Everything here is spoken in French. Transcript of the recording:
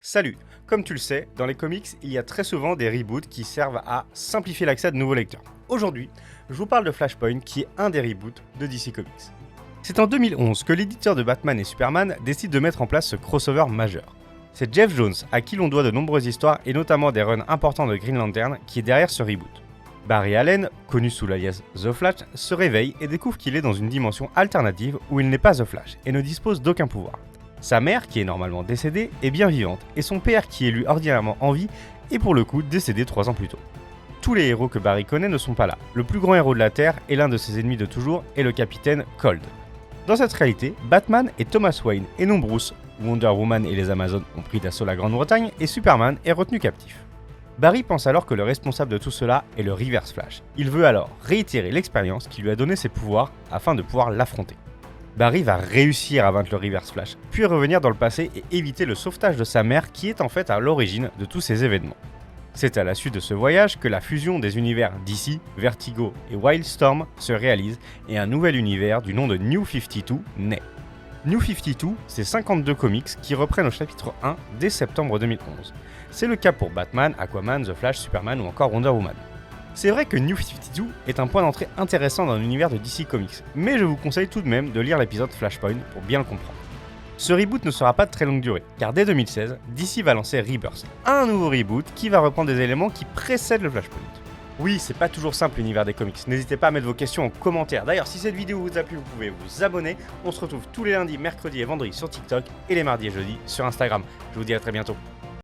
Salut! Comme tu le sais, dans les comics, il y a très souvent des reboots qui servent à simplifier l'accès à de nouveaux lecteurs. Aujourd'hui, je vous parle de Flashpoint qui est un des reboots de DC Comics. C'est en 2011 que l'éditeur de Batman et Superman décide de mettre en place ce crossover majeur. C'est Jeff Jones, à qui l'on doit de nombreuses histoires et notamment des runs importants de Green Lantern, qui est derrière ce reboot. Barry Allen, connu sous l'alias The Flash, se réveille et découvre qu'il est dans une dimension alternative où il n'est pas The Flash et ne dispose d'aucun pouvoir. Sa mère, qui est normalement décédée, est bien vivante, et son père, qui est lui ordinairement en vie, est pour le coup décédé 3 ans plus tôt. Tous les héros que Barry connaît ne sont pas là. Le plus grand héros de la Terre et l'un de ses ennemis de toujours est le capitaine Cold. Dans cette réalité, Batman est Thomas Wayne et non Bruce, Wonder Woman et les Amazones ont pris d'assaut la Grande-Bretagne et Superman est retenu captif. Barry pense alors que le responsable de tout cela est le Reverse Flash. Il veut alors réitérer l'expérience qui lui a donné ses pouvoirs afin de pouvoir l'affronter. Barry va réussir à vaincre le Reverse Flash, puis revenir dans le passé et éviter le sauvetage de sa mère qui est en fait à l'origine de tous ces événements. C'est à la suite de ce voyage que la fusion des univers DC, Vertigo et Wildstorm se réalise et un nouvel univers du nom de New 52 naît. New 52, c'est 52 comics qui reprennent au chapitre 1 dès septembre 2011. C'est le cas pour Batman, Aquaman, The Flash, Superman ou encore Wonder Woman. C'est vrai que New 52 est un point d'entrée intéressant dans l'univers de DC Comics, mais je vous conseille tout de même de lire l'épisode Flashpoint pour bien le comprendre. Ce reboot ne sera pas de très longue durée, car dès 2016, DC va lancer Rebirth, un nouveau reboot qui va reprendre des éléments qui précèdent le Flashpoint. Oui, c'est pas toujours simple l'univers des comics, n'hésitez pas à mettre vos questions en commentaire. D'ailleurs, si cette vidéo vous a plu, vous pouvez vous abonner. On se retrouve tous les lundis, mercredis et vendredis sur TikTok et les mardis et jeudis sur Instagram. Je vous dis à très bientôt.